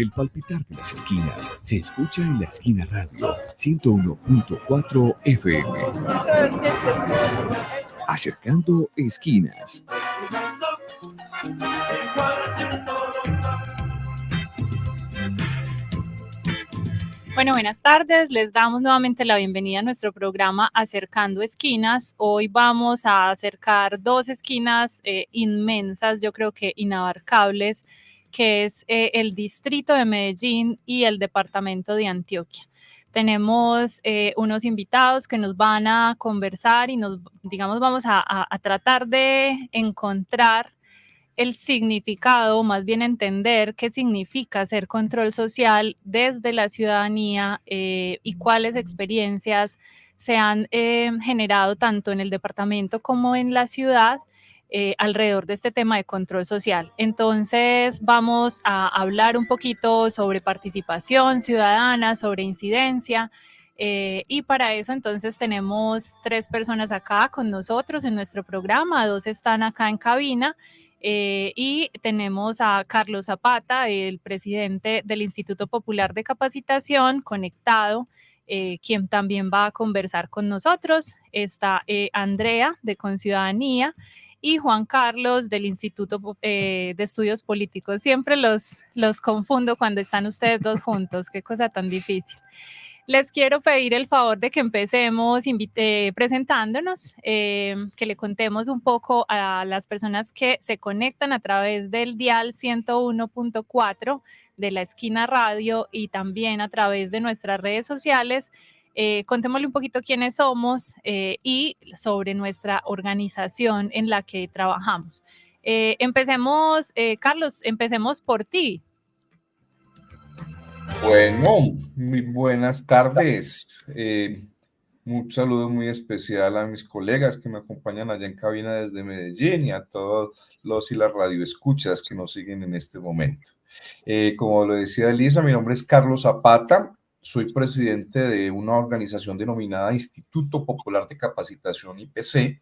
El palpitar de las esquinas se escucha en La Esquina Radio 101.4 FM. Acercando esquinas. Bueno, buenas tardes. Les damos nuevamente la bienvenida a nuestro programa Acercando Esquinas. Hoy vamos a acercar dos esquinas inmensas, yo creo que inabarcables, que es el distrito de Medellín y el departamento de Antioquia. Tenemos unos invitados que nos van a conversar y vamos a tratar de encontrar el significado, más bien entender qué significa hacer control social desde la ciudadanía y cuáles experiencias se han generado tanto en el departamento como en la ciudad alrededor de este tema de control social. Entonces vamos a hablar un poquito sobre participación ciudadana, sobre incidencia. Y para eso entonces tenemos 3 personas acá con nosotros en nuestro programa, 2 están acá en cabina. Y tenemos a Carlos Zapata, el presidente del Instituto Popular de Capacitación, conectado, quien también va a conversar con nosotros. Está Andrea, de Conciudadanía, y Juan Carlos, del Instituto de Estudios Políticos. Siempre los confundo cuando están ustedes dos juntos, qué cosa tan difícil. Les quiero pedir el favor de que empecemos presentándonos, que le contemos un poco a las personas que se conectan a través del dial 101.4 de La Esquina Radio y también a través de nuestras redes sociales. Contémosle un poquito quiénes somos y sobre nuestra organización en la que trabajamos. Empecemos, Carlos, empecemos por ti. Bueno, muy buenas tardes. Un saludo muy especial a mis colegas que me acompañan allá en cabina desde Medellín y a todos los y las radioescuchas que nos siguen en este momento. Como lo decía Elisa, mi nombre es Carlos Zapata, soy presidente de una organización denominada Instituto Popular de Capacitación IPC,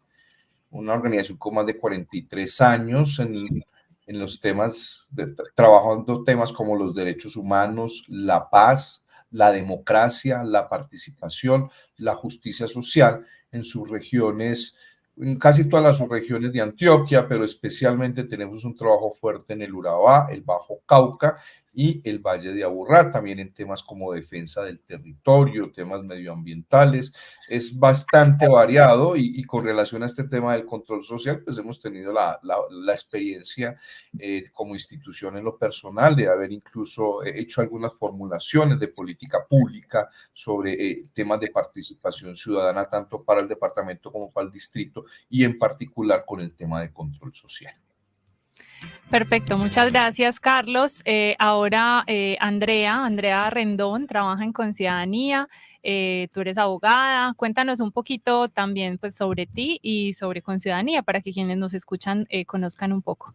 una organización con más de 43 años en los temas, trabajando temas como los derechos humanos, la paz, la democracia, la participación, la justicia social en sus regiones, en casi todas las subregiones de Antioquia, pero especialmente tenemos un trabajo fuerte en el Urabá, el Bajo Cauca y el Valle de Aburrá, también en temas como defensa del territorio, temas medioambientales. Es bastante variado y con relación a este tema del control social, pues hemos tenido la experiencia como institución en lo personal de haber incluso hecho algunas formulaciones de política pública sobre temas de participación ciudadana, tanto para el departamento como para el distrito, y en particular con el tema de control social. Perfecto, muchas gracias, Carlos. Ahora, Andrea Rendón, trabaja en Conciudadanía, tú eres abogada. Cuéntanos un poquito también pues, sobre ti y sobre Conciudadanía para que quienes nos escuchan conozcan un poco.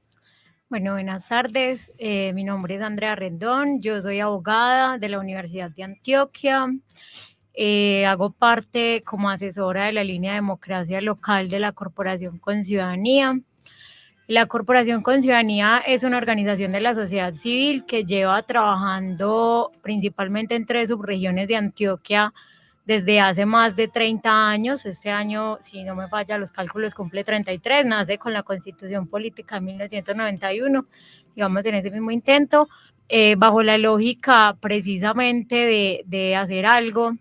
Bueno, buenas tardes. Mi nombre es Andrea Rendón, yo soy abogada de la Universidad de Antioquia. Hago parte como asesora de la línea de democracia local de la Corporación Conciudadanía. La Corporación Conciudadanía es una organización de la sociedad civil que lleva trabajando principalmente en 3 subregiones de Antioquia desde hace más de 30 años. Este año, si no me falla los cálculos, cumple 33, nace con la Constitución Política de 1991, digamos en ese mismo intento, bajo la lógica precisamente de hacer algo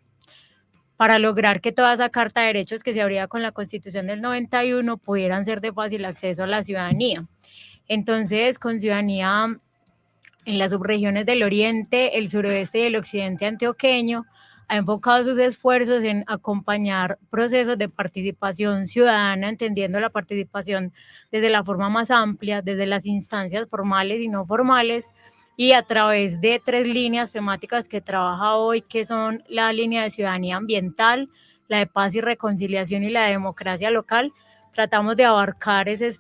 para lograr que toda esa Carta de Derechos que se abría con la Constitución del 91 pudieran ser de fácil acceso a la ciudadanía. Entonces, Conciudadanía en las subregiones del oriente, el suroeste y el occidente antioqueño ha enfocado sus esfuerzos en acompañar procesos de participación ciudadana, entendiendo la participación desde la forma más amplia, desde las instancias formales y no formales, y a través de 3 líneas temáticas que trabaja hoy, que son la línea de ciudadanía ambiental, la de paz y reconciliación y la de democracia local. Tratamos de abarcar ese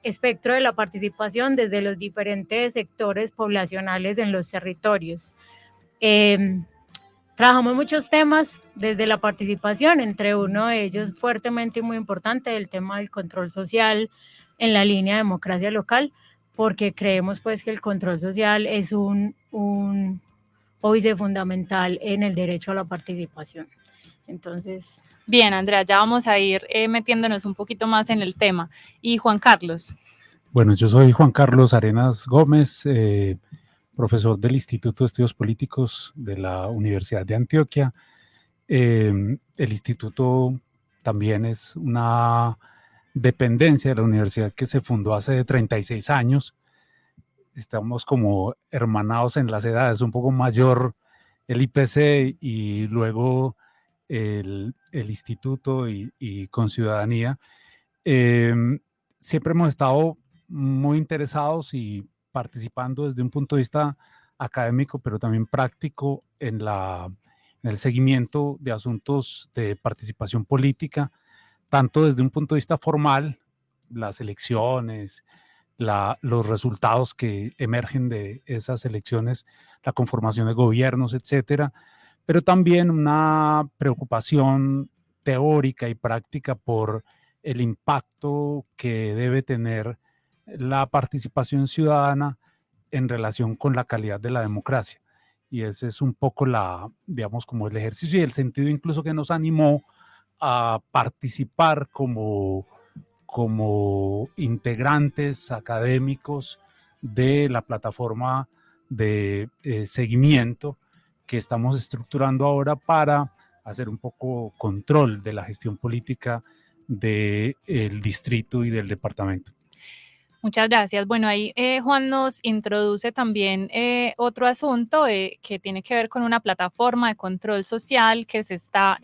espectro de la participación desde los diferentes sectores poblacionales en los territorios. Trabajamos muchos temas desde la participación, entre uno de ellos fuertemente y muy importante, el tema del control social en la línea de democracia local, porque creemos pues que el control social es un óbice fundamental en el derecho a la participación. Entonces... Bien, Andrea, ya vamos a ir metiéndonos un poquito más en el tema. Y Juan Carlos. Bueno, yo soy Juan Carlos Arenas Gómez, profesor del Instituto de Estudios Políticos de la Universidad de Antioquia. El instituto también es una dependencia de la universidad que se fundó hace 36 años. Estamos como hermanados en las edades, un poco mayor el IPC y luego el instituto y con ciudadanía. Siempre hemos estado muy interesados y participando desde un punto de vista académico, pero también práctico en el seguimiento de asuntos de participación política, tanto desde un punto de vista formal, las elecciones, los resultados que emergen de esas elecciones, la conformación de gobiernos, etcétera, pero también una preocupación teórica y práctica por el impacto que debe tener la participación ciudadana en relación con la calidad de la democracia. Y ese es un poco digamos, como el ejercicio y el sentido incluso que nos animó a participar como integrantes académicos de la plataforma de seguimiento que estamos estructurando ahora para hacer un poco control de la gestión política del distrito y del departamento. Muchas gracias. Bueno, ahí Juan nos introduce también otro asunto que tiene que ver con una plataforma de control social que se está,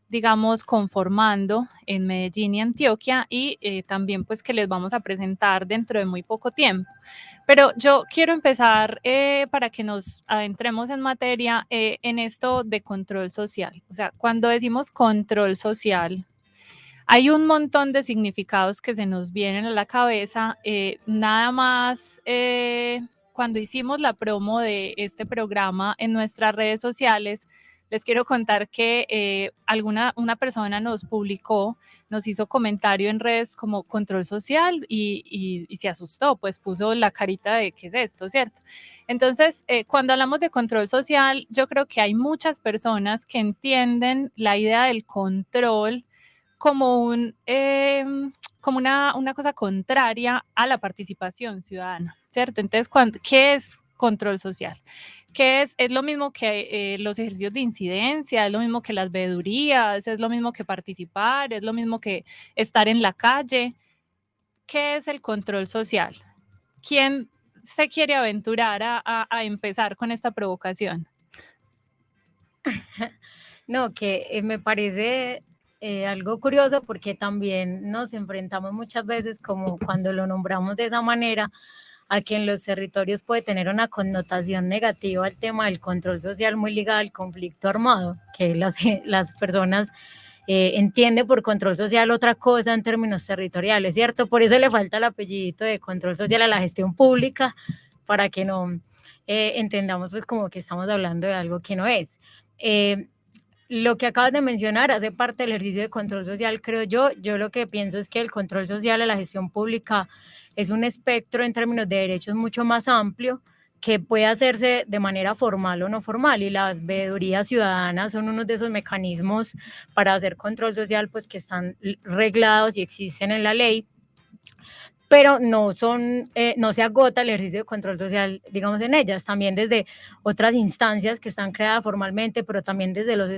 digamos, conformando en Medellín y Antioquia y también pues que les vamos a presentar dentro de muy poco tiempo. Pero yo quiero empezar para que nos adentremos en materia en esto de control social. O sea, cuando decimos control social, hay un montón de significados que se nos vienen a la cabeza. Nada más, cuando hicimos la promo de este programa en nuestras redes sociales, les quiero contar que una persona nos publicó, nos hizo comentario en redes como control social y se asustó, pues puso la carita de ¿qué es esto?, ¿cierto? Entonces, cuando hablamos de control social, yo creo que hay muchas personas que entienden la idea del control como como una cosa contraria a la participación ciudadana, ¿cierto? Entonces, ¿qué es control social? ¿Qué es? Es lo mismo que los ejercicios de incidencia, es lo mismo que las veedurías, es lo mismo que participar, es lo mismo que estar en la calle. ¿Qué es el control social? ¿Quién se quiere aventurar a empezar con esta provocación? No, que me parece algo curioso porque también nos enfrentamos muchas veces, como cuando lo nombramos de esa manera, a que en los territorios puede tener una connotación negativa al tema del control social muy ligado al conflicto armado, que las personas entienden por control social otra cosa en términos territoriales, ¿cierto? Por eso le falta el apellidito de control social a la gestión pública, para que no entendamos pues como que estamos hablando de algo que no es. Lo que acabas de mencionar hace parte del ejercicio de control social, creo yo. Yo lo que pienso es que el control social a la gestión pública es un espectro en términos de derechos mucho más amplio, que puede hacerse de manera formal o no formal, y las veedurías ciudadanas son uno de esos mecanismos para hacer control social, pues que están reglados y existen en la ley, pero no se agota el ejercicio de control social, digamos, en ellas, también desde otras instancias que están creadas formalmente, pero también desde los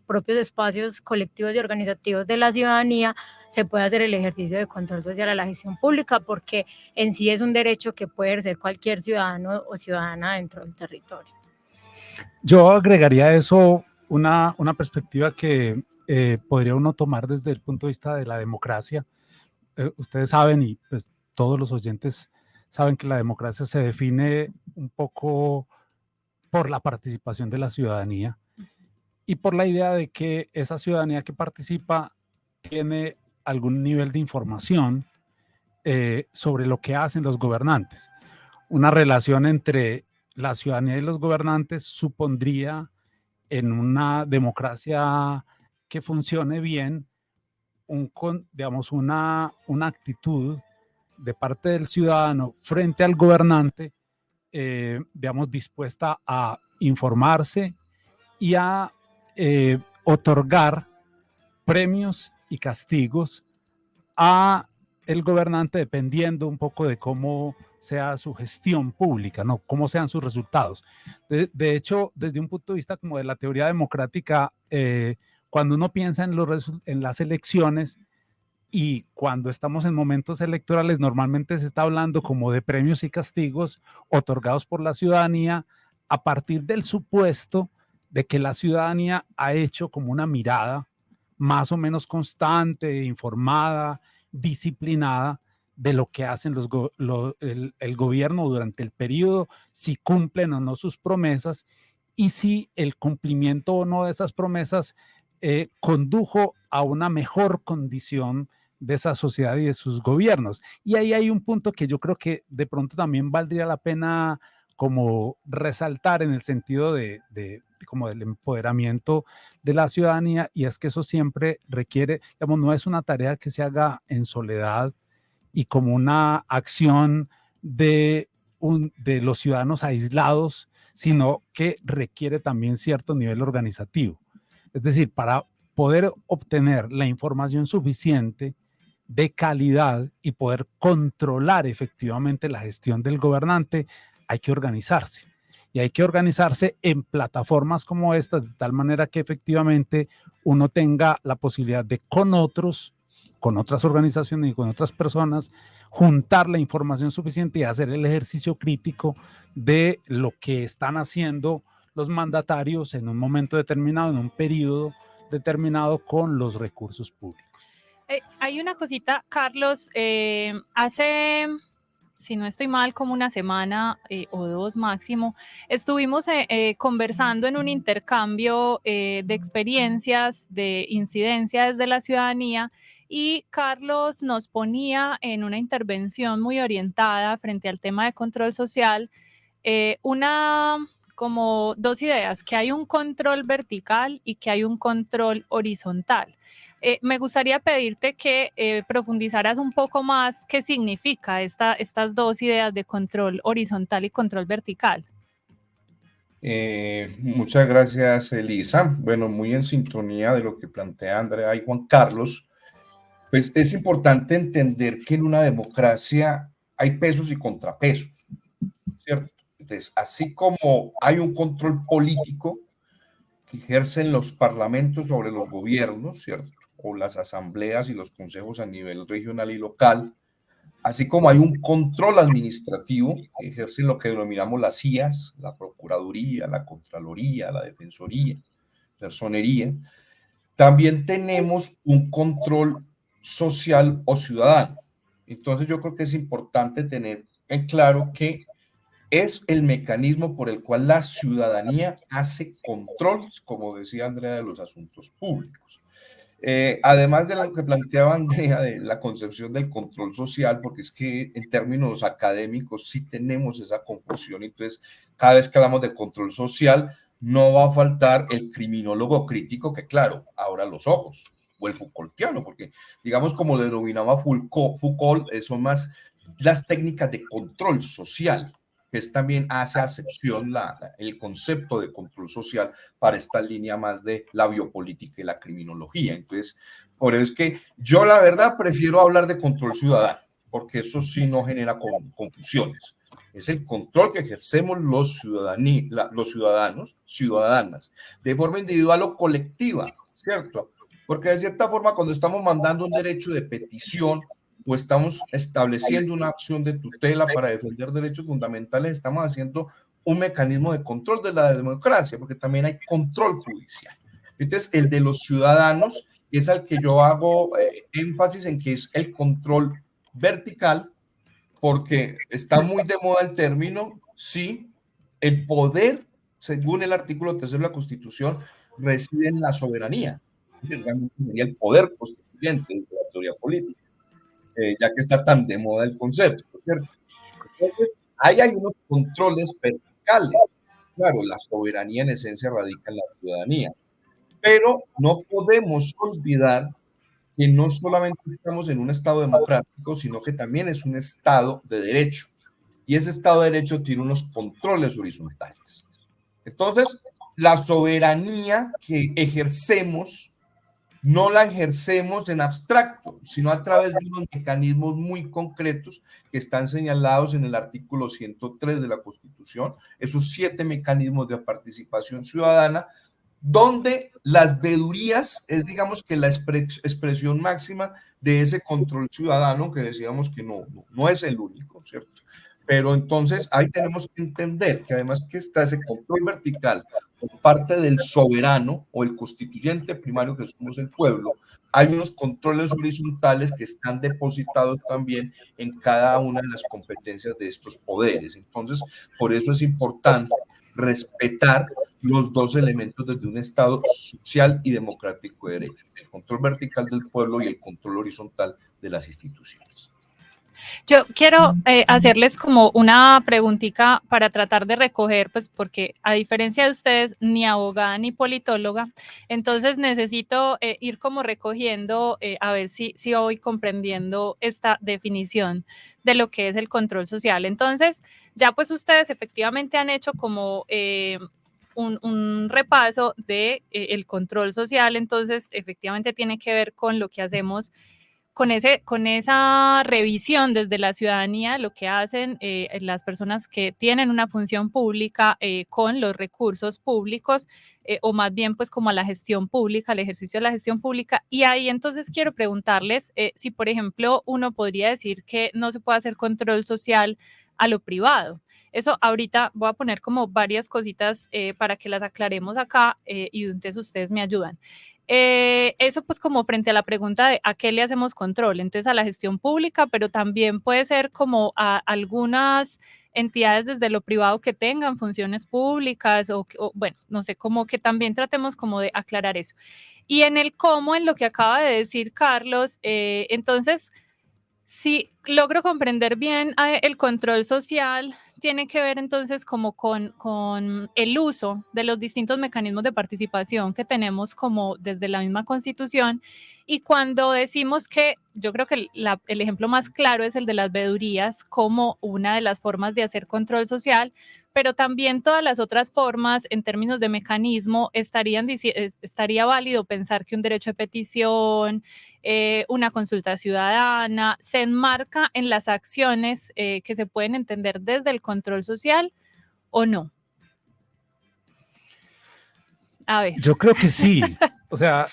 propios espacios colectivos y organizativos de la ciudadanía, se puede hacer el ejercicio de control social a la gestión pública, porque en sí es un derecho que puede ejercer cualquier ciudadano o ciudadana dentro del territorio. Yo agregaría a eso una perspectiva que podría uno tomar desde el punto de vista de la democracia. Ustedes saben, y pues todos los oyentes saben, que la democracia se define un poco por la participación de la ciudadanía y por la idea de que esa ciudadanía que participa tiene algún nivel de información sobre lo que hacen los gobernantes. Una relación entre la ciudadanía y los gobernantes supondría, en una democracia que funcione bien, digamos, una actitud de parte del ciudadano frente al gobernante, digamos, dispuesta a informarse y a otorgar premios y castigos a el gobernante dependiendo un poco de cómo sea su gestión pública, ¿no? Cómo sean sus resultados. De hecho, desde un punto de vista como de la teoría democrática, cuando uno piensa en las elecciones y cuando estamos en momentos electorales, normalmente se está hablando como de premios y castigos otorgados por la ciudadanía a partir del supuesto de que la ciudadanía ha hecho como una mirada más o menos constante, informada, disciplinada de lo que hacen el gobierno durante el periodo, si cumplen o no sus promesas y si el cumplimiento o no de esas promesas condujo a una mejor condición de esa sociedad y de sus gobiernos. Y ahí hay un punto que yo creo que de pronto también valdría la pena como resaltar en el sentido como del empoderamiento de la ciudadanía, y es que eso siempre requiere, digamos, no es una tarea que se haga en soledad y como una acción de los ciudadanos aislados, sino que requiere también cierto nivel organizativo. Es decir, para poder obtener la información suficiente de calidad y poder controlar efectivamente la gestión del gobernante, hay que organizarse. Y hay que organizarse en plataformas como estas, de tal manera que efectivamente uno tenga la posibilidad de con otras organizaciones y con otras personas, juntar la información suficiente y hacer el ejercicio crítico de lo que están haciendo los mandatarios en un momento determinado, en un periodo determinado con los recursos públicos. Hay una cosita, Carlos, hace, si no estoy mal, como una semana o dos máximo, estuvimos conversando en un intercambio de experiencias, de incidencias de la ciudadanía, y Carlos nos ponía en una intervención muy orientada frente al tema de control social, como dos ideas, que hay un control vertical y que hay un control horizontal. Me gustaría pedirte que profundizaras un poco más qué significa estas dos ideas de control horizontal y control vertical. Muchas gracias, Elisa. Bueno, muy en sintonía de lo que plantea Andrea y Juan Carlos, pues es importante entender que en una democracia hay pesos y contrapesos, ¿cierto? Entonces, así como hay un control político que ejercen los parlamentos sobre los gobiernos, ¿cierto? O las asambleas y los consejos a nivel regional y local, así como hay un control administrativo que ejercen lo que denominamos las CIAs, la Procuraduría, la Contraloría, la Defensoría, Personería, también tenemos un control social o ciudadano. Entonces yo creo que es importante tener en claro que es el mecanismo por el cual la ciudadanía hace controles, como decía Andrea, de los asuntos públicos. Además de lo que planteaba Andrea de la concepción del control social, porque es que en términos académicos sí tenemos esa confusión, entonces cada vez que hablamos de control social no va a faltar el criminólogo crítico que, claro, abra los ojos, o el Foucaultiano, porque digamos como lo denominaba Foucault, son más las técnicas de control social, que es también hace acepción el concepto de control social para esta línea más de la biopolítica y la criminología. Entonces, por eso es que yo la verdad prefiero hablar de control ciudadano, porque eso sí no genera confusiones. Es el control que ejercemos los ciudadanos, ciudadanas, de forma individual o colectiva, ¿cierto? Porque de cierta forma cuando estamos mandando un derecho de petición o estamos estableciendo una acción de tutela para defender derechos fundamentales, estamos haciendo un mecanismo de control de la democracia, porque también hay control judicial. Entonces, el de los ciudadanos es al que yo hago énfasis en que es el control vertical, porque está muy de moda el término, sí, el poder, según el artículo 3 de la Constitución, reside en la soberanía, realmente sería el poder constituyente de la teoría política. Ya que está tan de moda el concepto, ¿cierto? Entonces, hay unos controles verticales. Claro, la soberanía en esencia radica en la ciudadanía, pero no podemos olvidar que no solamente estamos en un Estado democrático, sino que también es un Estado de derecho. Y ese Estado de derecho tiene unos controles horizontales. Entonces, la soberanía que ejercemos no la ejercemos en abstracto, sino a través de unos mecanismos muy concretos que están señalados en el artículo 103 de la Constitución, esos 7 mecanismos de participación ciudadana, donde las vedurías es, digamos, que la expresión máxima de ese control ciudadano, que decíamos que no es el único, ¿cierto? Pero entonces ahí tenemos que entender que además que está ese control vertical por parte del soberano o el constituyente primario que somos el pueblo, hay unos controles horizontales que están depositados también en cada una de las competencias de estos poderes. Entonces, por eso es importante respetar los dos elementos desde un Estado social y democrático de derecho, el control vertical del pueblo y el control horizontal de las instituciones. Yo quiero hacerles como una preguntita para tratar de recoger, pues porque a diferencia de ustedes, ni abogada ni politóloga, entonces necesito ir como recogiendo, a ver si voy comprendiendo esta definición de lo que es el control social. Entonces, ya pues ustedes efectivamente han hecho como un repaso de el control social, entonces efectivamente tiene que ver con lo que hacemos con esa revisión desde la ciudadanía, lo que hacen las personas que tienen una función pública con los recursos públicos, o más bien pues como a la gestión pública, al ejercicio de la gestión pública. Y ahí entonces quiero preguntarles si, por ejemplo, uno podría decir que no se puede hacer control social a lo privado. Eso ahorita voy a poner como varias cositas para que las aclaremos acá y entonces ustedes me ayudan. Eso pues como frente a la pregunta de a qué le hacemos control, entonces a la gestión pública, pero también puede ser como a algunas entidades desde lo privado que tengan funciones públicas o bueno, no sé, como que también tratemos como de aclarar eso. Y en el cómo, en lo que acaba de decir Carlos, entonces, si logro comprender bien el control social, tiene que ver entonces como con el uso de los distintos mecanismos de participación que tenemos como desde la misma Constitución. Y cuando decimos que yo creo que el ejemplo más claro es el de las vedurías como una de las formas de hacer control social, pero también todas las otras formas en términos de mecanismo estaría válido pensar que un derecho de petición, una consulta ciudadana, se enmarca en las acciones que se pueden entender desde el control social o no. A ver. Yo creo que sí. O sea,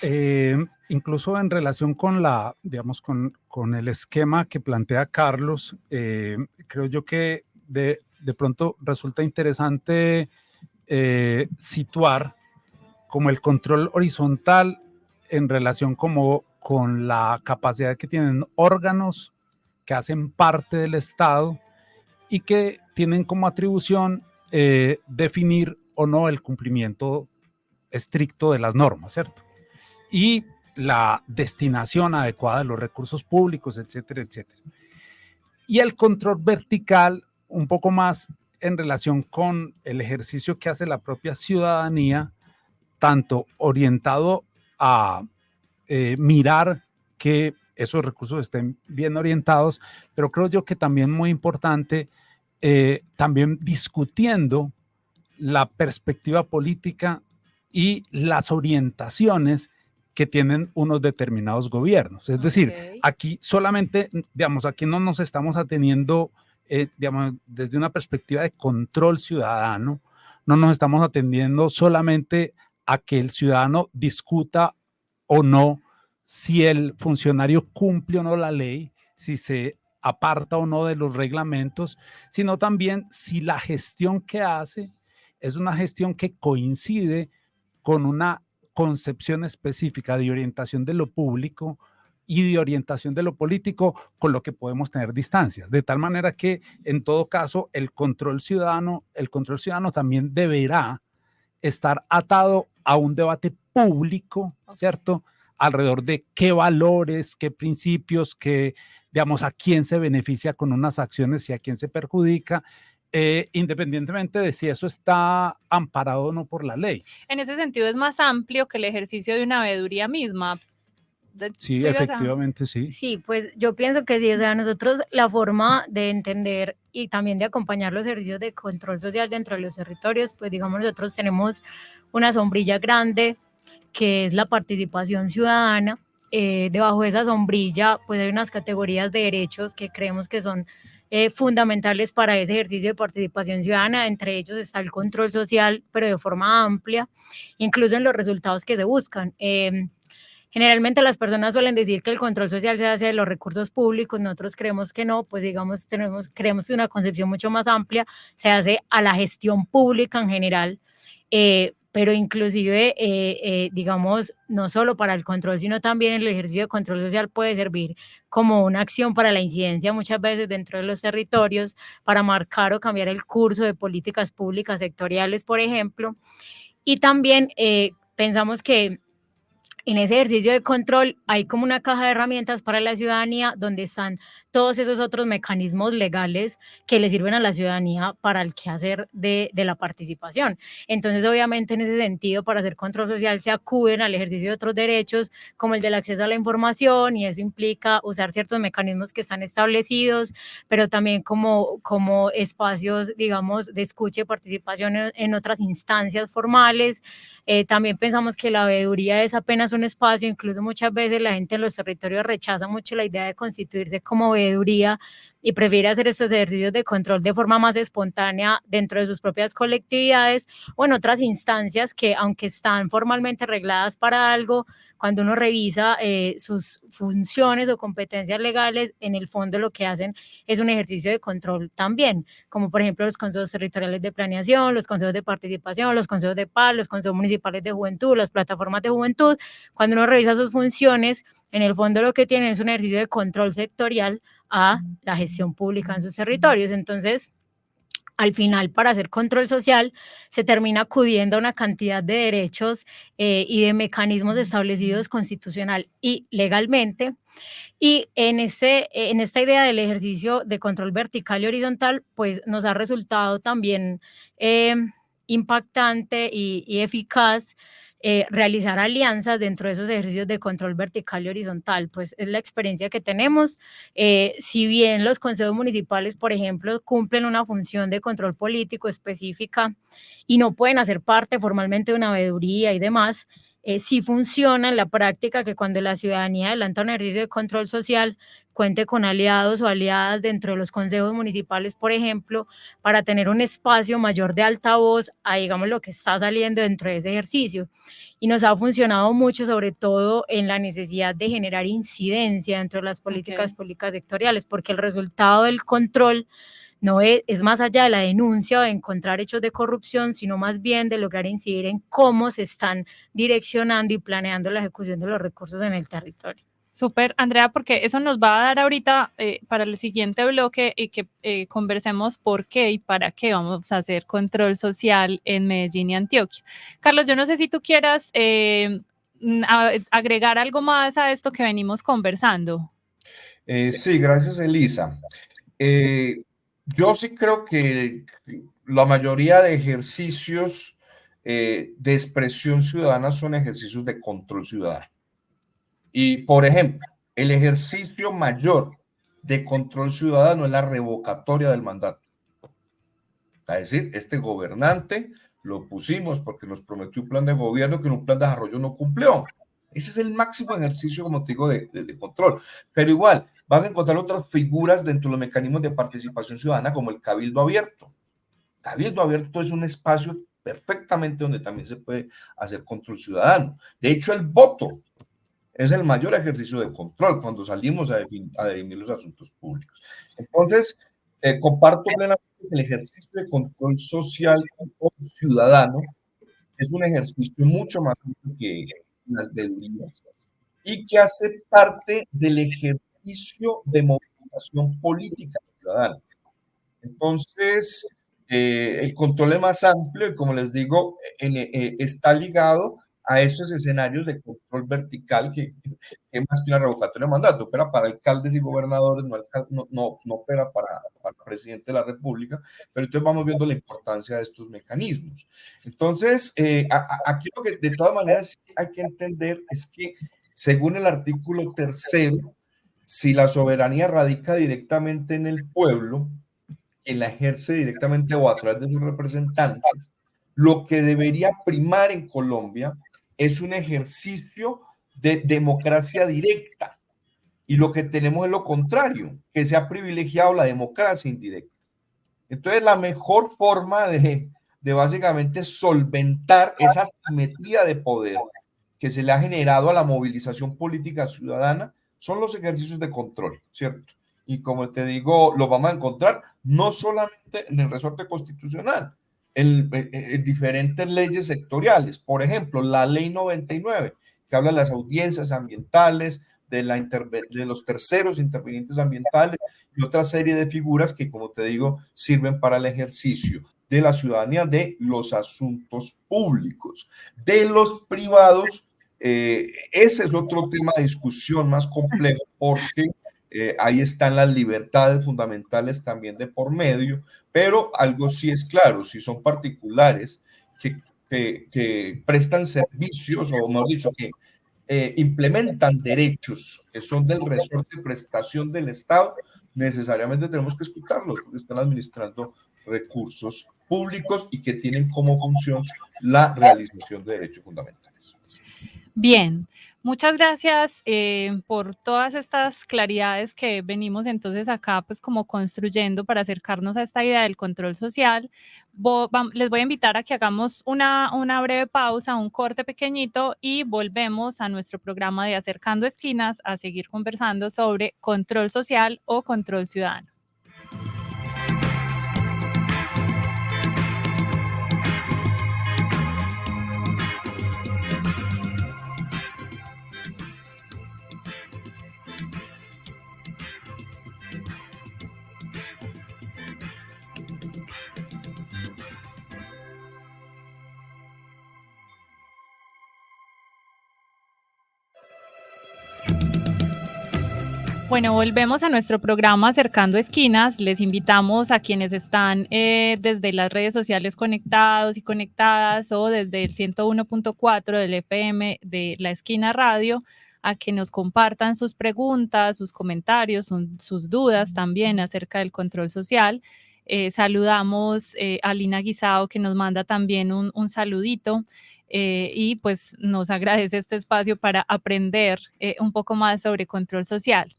incluso en relación con digamos, con el esquema que plantea Carlos, creo yo que de pronto resulta interesante situar como el control horizontal en relación como con la capacidad que tienen órganos que hacen parte del Estado y que tienen como atribución definir o no el cumplimiento estricto de las normas, ¿cierto? Y la destinación adecuada de los recursos públicos, etcétera, etcétera. Y el control vertical, un poco más en relación con el ejercicio que hace la propia ciudadanía, tanto orientado a mirar que esos recursos estén bien orientados, pero creo yo que también muy importante, también discutiendo la perspectiva política y las orientaciones que tienen unos determinados gobiernos. Es decir, aquí solamente, digamos, aquí no nos estamos atendiendo, digamos, desde una perspectiva de control ciudadano, no nos estamos atendiendo solamente a que el ciudadano discuta o no si el funcionario cumple o no la ley, si se aparta o no de los reglamentos, sino también si la gestión que hace es una gestión que coincide con una concepción específica de orientación de lo público y de orientación de lo político, con lo que podemos tener distancias. De tal manera que, en todo caso, el control ciudadano también deberá estar atado a un debate público, ¿cierto? Alrededor de qué valores, qué principios, digamos, a quién se beneficia con unas acciones y a quién se perjudica, independientemente de si eso está amparado o no por la ley. En ese sentido es más amplio que el ejercicio de una veeduría misma. Sí, ¿tú ibas a- efectivamente, sí. Sí, pues yo pienso que sí, o sea, nosotros la forma de entender y también de acompañar los servicios de control social dentro de los territorios, pues digamos nosotros tenemos una sombrilla grande que es la participación ciudadana. Debajo de esa sombrilla pues hay unas categorías de derechos que creemos que son fundamentales para ese ejercicio de participación ciudadana. Entre ellos está el control social, pero de forma amplia, incluso en los resultados que se buscan. Generalmente las personas suelen decir que el control social se hace de los recursos públicos, nosotros creemos que no, pues digamos, creemos que una concepción mucho más amplia se hace a la gestión pública en general, pero inclusive, digamos, no solo para el control, sino también el ejercicio de control social puede servir como una acción para la incidencia muchas veces dentro de los territorios, para marcar o cambiar el curso de políticas públicas sectoriales, por ejemplo, y también pensamos que en ese ejercicio de control hay como una caja de herramientas para la ciudadanía donde están todos esos otros mecanismos legales que le sirven a la ciudadanía para el quehacer de la participación. Entonces, obviamente, en ese sentido, para hacer control social se acuden al ejercicio de otros derechos como el del acceso a la información, y eso implica usar ciertos mecanismos que están establecidos, pero también como espacios, digamos, de escucha y participación en otras instancias formales. También pensamos que la veeduría es apenas un espacio, incluso muchas veces la gente en los territorios rechaza mucho la idea de constituirse como veeduría y prefiere hacer estos ejercicios de control de forma más espontánea dentro de sus propias colectividades o en otras instancias que, aunque están formalmente regladas para algo, cuando uno revisa sus funciones o competencias legales, en el fondo lo que hacen es un ejercicio de control también, como por ejemplo los consejos territoriales de planeación, los consejos de participación, los consejos de paz, los consejos municipales de juventud, las plataformas de juventud. Cuando uno revisa sus funciones, en el fondo lo que tienen es un ejercicio de control sectorial a la gestión pública en sus territorios. Entonces, al final, para hacer control social, se termina acudiendo a una cantidad de derechos y de mecanismos establecidos constitucional y legalmente. Y en esta idea del ejercicio de control vertical y horizontal, pues nos ha resultado también impactante y eficaz realizar alianzas dentro de esos ejercicios de control vertical y horizontal. Pues es la experiencia que tenemos. Si bien los consejos municipales, por ejemplo, cumplen una función de control político específica y no pueden hacer parte formalmente de una veeduría y demás, sí funciona en la práctica que cuando la ciudadanía adelanta un ejercicio de control social, cuente con aliados o aliadas dentro de los consejos municipales, por ejemplo, para tener un espacio mayor de altavoz a, digamos, lo que está saliendo dentro de ese ejercicio. Y nos ha funcionado mucho, sobre todo en la necesidad de generar incidencia dentro de las políticas públicas sectoriales, porque el resultado del control no es más allá de la denuncia o de encontrar hechos de corrupción, sino más bien de lograr incidir en cómo se están direccionando y planeando la ejecución de los recursos en el territorio. Súper, Andrea, porque eso nos va a dar ahorita para el siguiente bloque y que conversemos por qué y para qué vamos a hacer control social en Medellín y Antioquia. Carlos, yo no sé si tú quieras agregar algo más a esto que venimos conversando. Sí, gracias, Elisa. Yo sí creo que la mayoría de ejercicios de expresión ciudadana son ejercicios de control ciudadano. Y, por ejemplo, el ejercicio mayor de control ciudadano es la revocatoria del mandato. Es decir, este gobernante lo pusimos porque nos prometió un plan de gobierno que en un plan de desarrollo no cumplió. Ese es el máximo ejercicio, como te digo, de control. Pero igual, vas a encontrar otras figuras dentro de los mecanismos de participación ciudadana, como el cabildo abierto. Cabildo abierto es un espacio perfectamente donde también se puede hacer control ciudadano. De hecho, el voto es el mayor ejercicio de control cuando salimos a definir los asuntos públicos. Entonces, comparto plenamente que el ejercicio de control social o ciudadano es un ejercicio mucho más amplio que las veedurías y que hace parte del ejercicio de movilización política ciudadana. Entonces, el control es más amplio y, como les digo, está ligado a esos escenarios de control vertical que más que una revocatoria de mandato, opera para alcaldes y gobernadores, no opera para el presidente de la República, pero entonces vamos viendo la importancia de estos mecanismos. Entonces, aquí lo que de todas maneras hay que entender es que según el artículo 3, si la soberanía radica directamente en el pueblo, quien la ejerce directamente o a través de sus representantes, lo que debería primar en Colombia es un ejercicio de democracia directa. Y lo que tenemos es lo contrario, que se ha privilegiado la democracia indirecta. Entonces, la mejor forma de básicamente solventar esa asimetría de poder que se le ha generado a la movilización política ciudadana son los ejercicios de control, ¿cierto? Y como te digo, lo vamos a encontrar no solamente en el resorte constitucional, en diferentes leyes sectoriales. Por ejemplo, la ley 99, que habla de las audiencias ambientales, de los terceros intervinientes ambientales y otra serie de figuras que, como te digo, sirven para el ejercicio de la ciudadanía de los asuntos públicos. De los privados, ese es otro tema de discusión más complejo porque ahí están las libertades fundamentales también de por medio, pero algo sí es claro, si son particulares que prestan servicios, o mejor dicho, que implementan derechos que son del resorte de prestación del Estado, necesariamente tenemos que escucharlos porque están administrando recursos públicos y que tienen como función la realización de derechos fundamentales. Bien, muchas gracias por todas estas claridades que venimos entonces acá pues como construyendo para acercarnos a esta idea del control social. Les voy a invitar a que hagamos una breve pausa, un corte pequeñito y volvemos a nuestro programa de Acercando Esquinas a seguir conversando sobre control social o control ciudadano. Bueno, volvemos a nuestro programa Acercando Esquinas. Les invitamos a quienes están desde las redes sociales conectados y conectadas o desde el 101.4 del FM de La Esquina Radio a que nos compartan sus preguntas, sus comentarios, sus dudas también acerca del control social. Saludamos a Lina Guisao, que nos manda también un saludito. Y pues nos agradece este espacio para aprender un poco más sobre control social.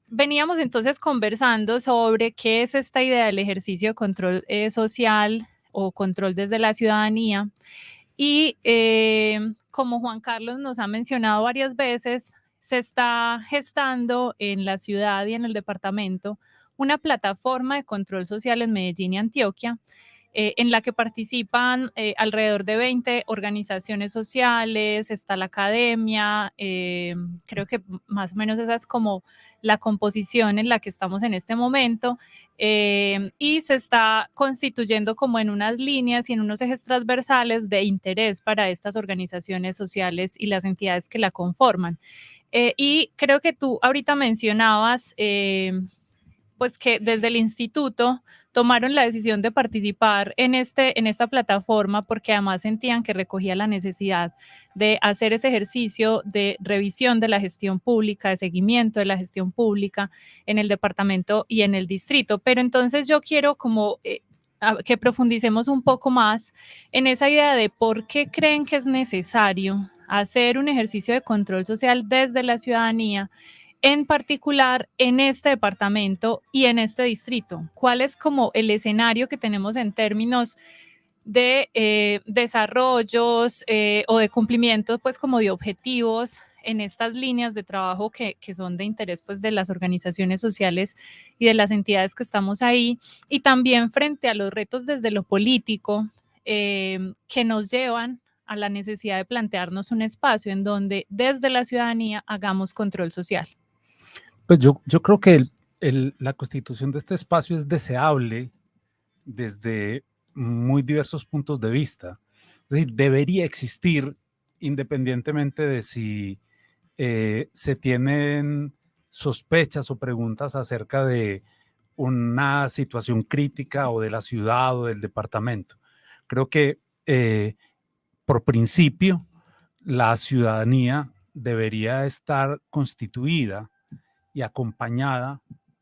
Veníamos entonces conversando sobre qué es esta idea del ejercicio de control social o control desde la ciudadanía y como Juan Carlos nos ha mencionado varias veces, se está gestando en la ciudad y en el departamento una plataforma de control social en Medellín y Antioquia, en la que participan alrededor de 20 organizaciones sociales, está la academia, creo que más o menos esa es como la composición en la que estamos en este momento, y se está constituyendo como en unas líneas y en unos ejes transversales de interés para estas organizaciones sociales y las entidades que la conforman. Y creo que tú ahorita mencionabas pues que desde el instituto tomaron la decisión de participar en esta plataforma porque además sentían que recogía la necesidad de hacer ese ejercicio de revisión de la gestión pública, de seguimiento de la gestión pública en el departamento y en el distrito. Pero entonces yo quiero como que profundicemos un poco más en esa idea de por qué creen que es necesario hacer un ejercicio de control social desde la ciudadanía, en particular en este departamento y en este distrito. ¿Cuál es como el escenario que tenemos en términos de desarrollos o de cumplimiento, pues como de objetivos en estas líneas de trabajo que son de interés pues de las organizaciones sociales y de las entidades que estamos ahí, y también frente a los retos desde lo político que nos llevan a la necesidad de plantearnos un espacio en donde desde la ciudadanía hagamos control social? Pues yo creo que la constitución de este espacio es deseable desde muy diversos puntos de vista. Es decir, debería existir independientemente de si se tienen sospechas o preguntas acerca de una situación crítica o de la ciudad o del departamento. Creo que por principio la ciudadanía debería estar constituida y acompañada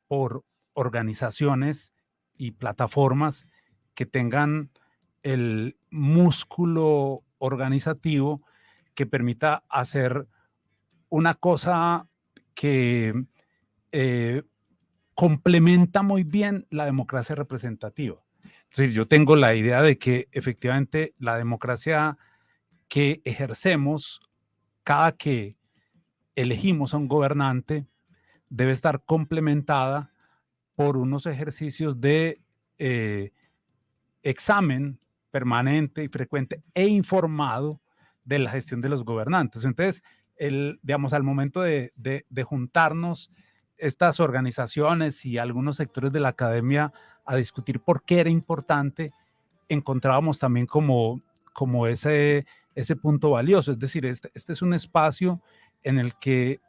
por organizaciones y plataformas que tengan el músculo organizativo que permita hacer una cosa que complementa muy bien la democracia representativa. Entonces, yo tengo la idea de que efectivamente la democracia que ejercemos cada que elegimos a un gobernante debe estar complementada por unos ejercicios de examen permanente y frecuente e informado de la gestión de los gobernantes. Entonces, digamos, al momento de juntarnos estas organizaciones y algunos sectores de la academia a discutir por qué era importante, encontrábamos también como ese punto valioso. Es decir, este es un espacio en el que,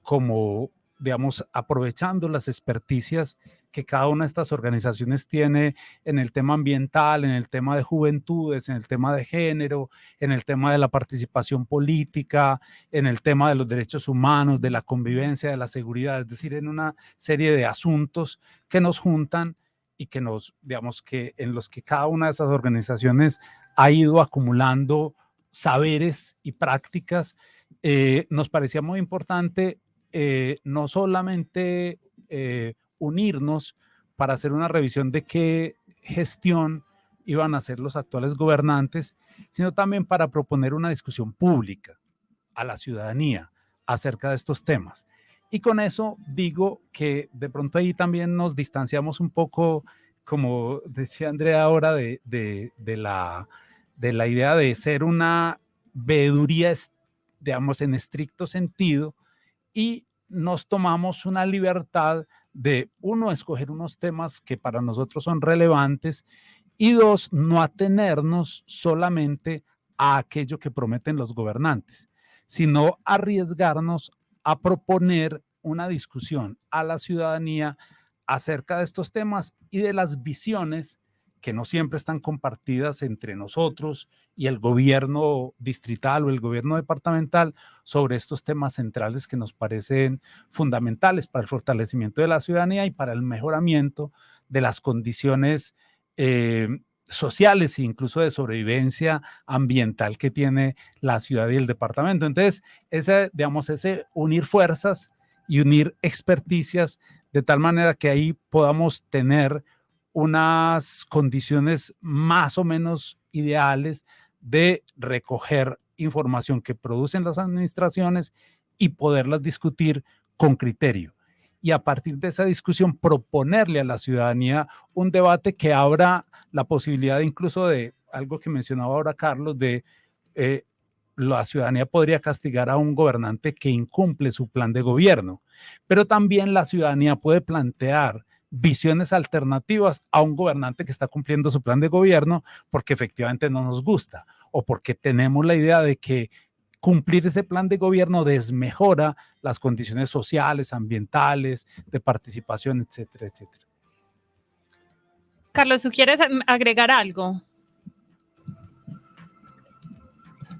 como, digamos, aprovechando las experticias que cada una de estas organizaciones tiene en el tema ambiental, en el tema de juventudes, en el tema de género, en el tema de la participación política, en el tema de los derechos humanos, de la convivencia, de la seguridad, es decir, en una serie de asuntos que nos juntan y que digamos, que en los que cada una de esas organizaciones ha ido acumulando saberes y prácticas. Nos parecía muy importante no solamente unirnos para hacer una revisión de qué gestión iban a hacer los actuales gobernantes, sino también para proponer una discusión pública a la ciudadanía acerca de estos temas. Y con eso digo que de pronto ahí también nos distanciamos un poco, como decía Andrea ahora, de la idea de ser una veeduría, digamos, en estricto sentido, y nos tomamos una libertad de, uno, escoger unos temas que para nosotros son relevantes, y dos, no atenernos solamente a aquello que prometen los gobernantes, sino arriesgarnos a proponer una discusión a la ciudadanía acerca de estos temas y de las visiones que no siempre están compartidas entre nosotros y el gobierno distrital o el gobierno departamental sobre estos temas centrales que nos parecen fundamentales para el fortalecimiento de la ciudadanía y para el mejoramiento de las condiciones sociales e incluso de sobrevivencia ambiental que tiene la ciudad y el departamento. Entonces, ese unir fuerzas y unir experticias de tal manera que ahí podamos tener unas condiciones más o menos ideales de recoger información que producen las administraciones y poderlas discutir con criterio. Y a partir de esa discusión proponerle a la ciudadanía un debate que abra la posibilidad incluso de algo que mencionaba ahora Carlos, de la ciudadanía podría castigar a un gobernante que incumple su plan de gobierno, pero también la ciudadanía puede plantear visiones alternativas a un gobernante que está cumpliendo su plan de gobierno porque efectivamente no nos gusta o porque tenemos la idea de que cumplir ese plan de gobierno desmejora las condiciones sociales, ambientales, de participación, etcétera, etcétera. Carlos, ¿tú quieres agregar algo?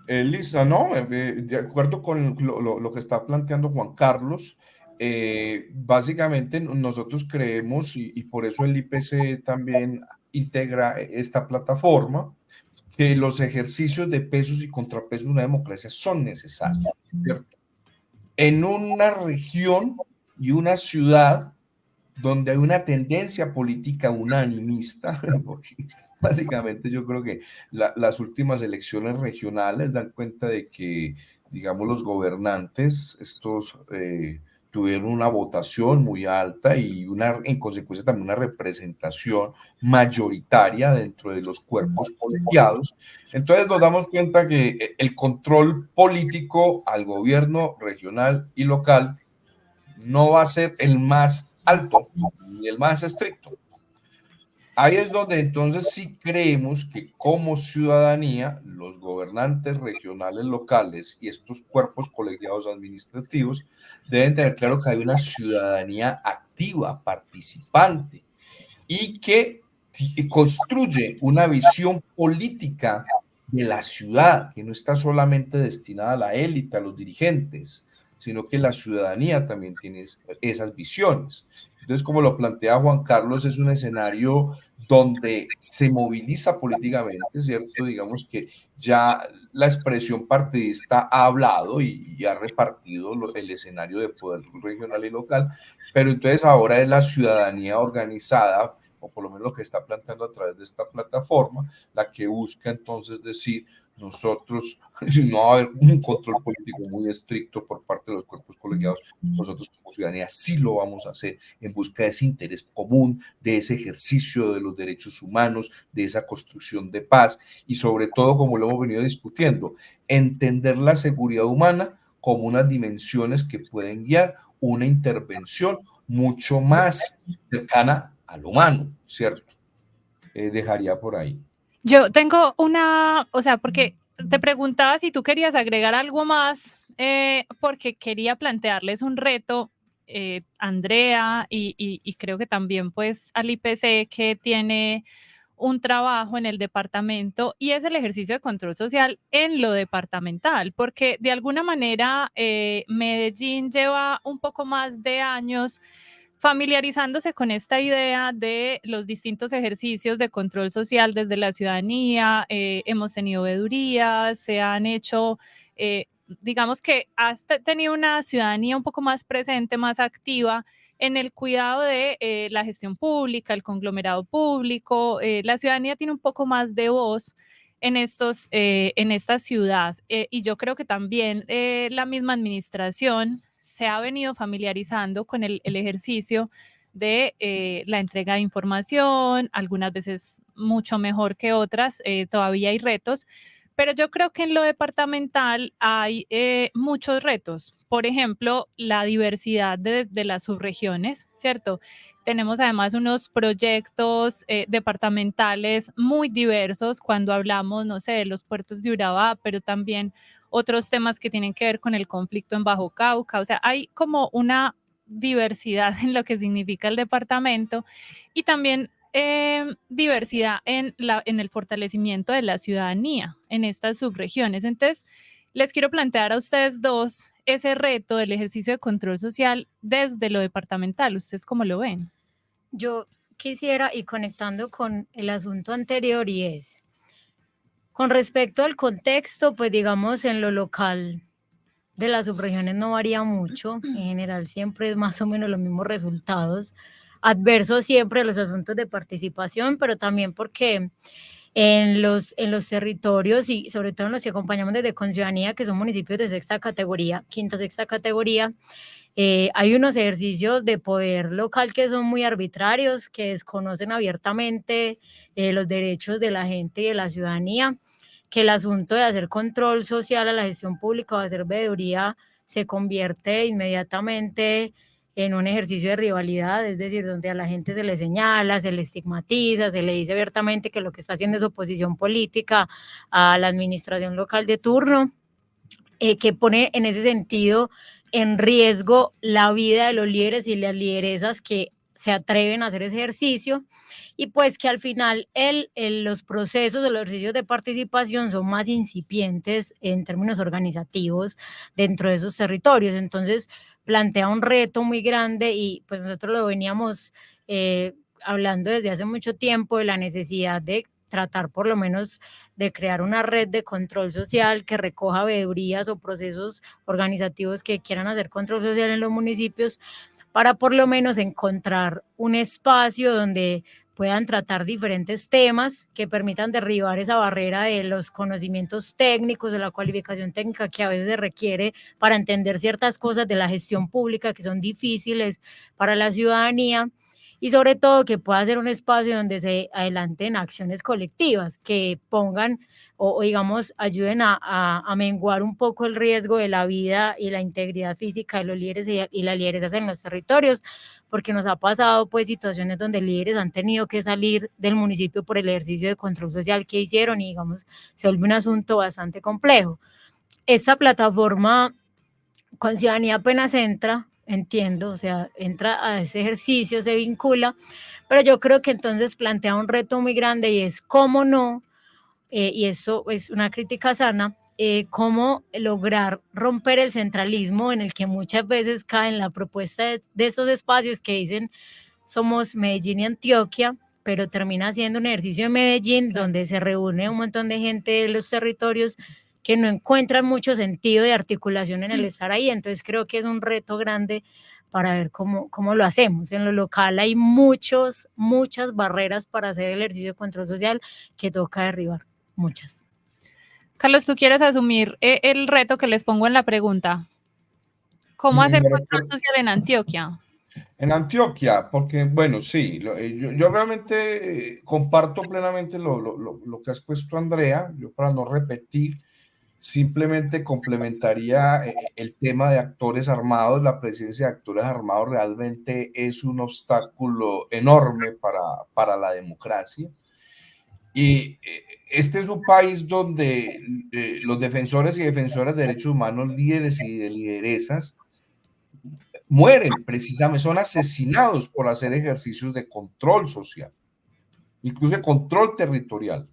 Lisa, no, de acuerdo con lo que está planteando Juan Carlos, básicamente nosotros creemos, y por eso el IPC también integra esta plataforma, que los ejercicios de pesos y contrapesos de una democracia son necesarios, ¿cierto? En una región y una ciudad donde hay una tendencia política unanimista, porque básicamente yo creo que las últimas elecciones regionales dan cuenta de que, digamos, los gobernantes, estos tuvieron una votación muy alta y en consecuencia también una representación mayoritaria dentro de los cuerpos colegiados. Entonces nos damos cuenta que el control político al gobierno regional y local no va a ser el más alto ni el más estricto. Ahí es donde entonces sí creemos que como ciudadanía, los gobernantes regionales, locales y estos cuerpos colegiados administrativos deben tener claro que hay una ciudadanía activa, participante y que construye una visión política de la ciudad, que no está solamente destinada a la élite, a los dirigentes, sino que la ciudadanía también tiene esas visiones. Entonces, como lo plantea Juan Carlos, es un escenario donde se moviliza políticamente, ¿cierto? Digamos que ya la expresión partidista ha hablado y ha repartido el escenario de poder regional y local, pero entonces ahora es la ciudadanía organizada, o por lo menos lo que está planteando a través de esta plataforma, la que busca entonces decir, nosotros, si no va a haber un control político muy estricto por parte de los cuerpos colegiados, nosotros como ciudadanía sí lo vamos a hacer en busca de ese interés común, de ese ejercicio de los derechos humanos, de esa construcción de paz y sobre todo, como lo hemos venido discutiendo, entender la seguridad humana como unas dimensiones que pueden guiar una intervención mucho más cercana al humano, ¿cierto? Dejaría por ahí. Yo tengo o sea, porque te preguntaba si tú querías agregar algo más, porque quería plantearles un reto, Andrea, y creo que también pues al IPC, que tiene un trabajo en el departamento, y es el ejercicio de control social en lo departamental, porque de alguna manera Medellín lleva un poco más de años familiarizándose con esta idea de los distintos ejercicios de control social desde la ciudadanía. Hemos tenido veedurías, se han hecho, digamos que has tenido una ciudadanía un poco más presente, más activa en el cuidado de la gestión pública, el conglomerado público. La ciudadanía tiene un poco más de voz en esta ciudad, y yo creo que también la misma administración se ha venido familiarizando con el ejercicio de la entrega de información, algunas veces mucho mejor que otras. Todavía hay retos, pero yo creo que en lo departamental hay muchos retos. Por ejemplo, la diversidad de las subregiones, ¿cierto? Tenemos además unos proyectos departamentales muy diversos cuando hablamos, no sé, de los puertos de Urabá, pero también otros temas que tienen que ver con el conflicto en Bajo Cauca. O sea, hay como una diversidad en lo que significa el departamento, y también diversidad en el fortalecimiento de la ciudadanía en estas subregiones. Entonces, les quiero plantear a ustedes dos ese reto del ejercicio de control social desde lo departamental. ¿Ustedes cómo lo ven? Yo quisiera, y conectando con el asunto anterior, y es, con respecto al contexto, pues digamos en lo local de las subregiones no varía mucho, en general siempre es más o menos los mismos resultados, adversos siempre los asuntos de participación, pero también porque en los territorios y sobre todo en los que acompañamos desde Conciudadanía, que son municipios de sexta categoría, quinta, sexta categoría, hay unos ejercicios de poder local que son muy arbitrarios, que desconocen abiertamente los derechos de la gente y de la ciudadanía, que el asunto de hacer control social a la gestión pública o hacer veeduría se convierte inmediatamente en un ejercicio de rivalidad, es decir, donde a la gente se le señala, se le estigmatiza, se le dice abiertamente que lo que está haciendo es oposición política a la administración local de turno, que pone en ese sentido en riesgo la vida de los líderes y las lideresas que se atreven a hacer ese ejercicio, y pues que al final los procesos de los ejercicios de participación son más incipientes en términos organizativos dentro de esos territorios. Entonces plantea un reto muy grande, y pues nosotros lo veníamos hablando desde hace mucho tiempo, de la necesidad de tratar por lo menos de crear una red de control social que recoja veedurías o procesos organizativos que quieran hacer control social en los municipios, para por lo menos encontrar un espacio donde puedan tratar diferentes temas que permitan derribar esa barrera de los conocimientos técnicos, de la cualificación técnica que a veces se requiere para entender ciertas cosas de la gestión pública que son difíciles para la ciudadanía, y sobre todo que pueda ser un espacio donde se adelanten acciones colectivas que pongan o digamos ayuden a menguar un poco el riesgo de la vida y la integridad física de los líderes y las lideresas en los territorios, porque nos ha pasado pues situaciones donde líderes han tenido que salir del municipio por el ejercicio de control social que hicieron, y digamos se vuelve un asunto bastante complejo. Esta plataforma Conciudadanía apenas entra, entiendo, o sea, entra a ese ejercicio, se vincula, pero yo creo que entonces plantea un reto muy grande, y es cómo no y eso es una crítica sana, cómo lograr romper el centralismo en el que muchas veces cae en la propuesta de estos espacios que dicen somos Medellín y Antioquia, pero termina siendo un ejercicio en Medellín donde se reúne un montón de gente de los territorios que no encuentran mucho sentido de articulación en el estar ahí. Entonces creo que es un reto grande para ver cómo lo hacemos. En lo local hay muchas barreras para hacer el ejercicio de control social que toca derribar, muchas. Carlos, ¿tú quieres asumir el reto que les pongo en la pregunta? ¿Cómo hacer control social en Antioquia? En Antioquia, porque, bueno, sí, yo realmente comparto plenamente lo que has puesto, Andrea. Yo, para no repetir, simplemente complementaría el tema de actores armados. La presencia de actores armados realmente es un obstáculo enorme para la democracia. Y este es un país donde los defensores y defensoras de derechos humanos, líderes y de lideresas, mueren precisamente, son asesinados por hacer ejercicios de control social, incluso de control territorial.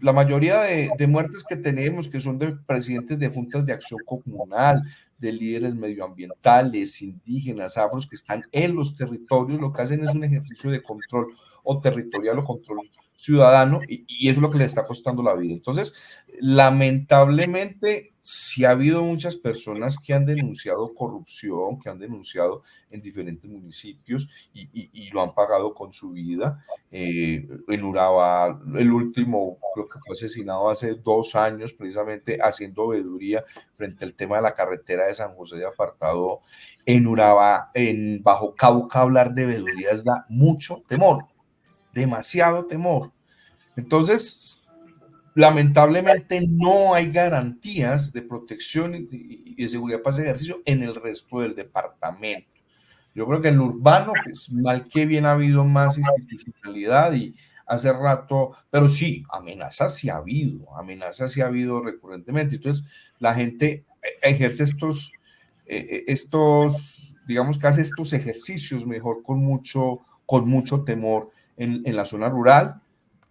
La mayoría de muertes que tenemos, que son de presidentes de juntas de acción comunal, de líderes medioambientales, indígenas, afros, que están en los territorios, lo que hacen es un ejercicio de control o territorial o control ciudadano, y eso es lo que le está costando la vida. Entonces, lamentablemente, sí ha habido muchas personas que han denunciado corrupción, que han denunciado en diferentes municipios y lo han pagado con su vida. En Urabá, el último, creo que fue asesinado hace 2 años, precisamente haciendo veeduría frente al tema de la carretera de San José de Apartado. En Urabá, en Bajo Cauca, hablar de veedurías da mucho temor, demasiado temor. Entonces, lamentablemente no hay garantías de protección y de seguridad para ese ejercicio en el resto del departamento. Yo creo que en lo urbano, pues mal que bien ha habido más institucionalidad y hace rato, pero sí, amenazas sí ha habido recurrentemente. Entonces, la gente ejerce digamos que hace estos ejercicios mejor con mucho temor en la zona rural.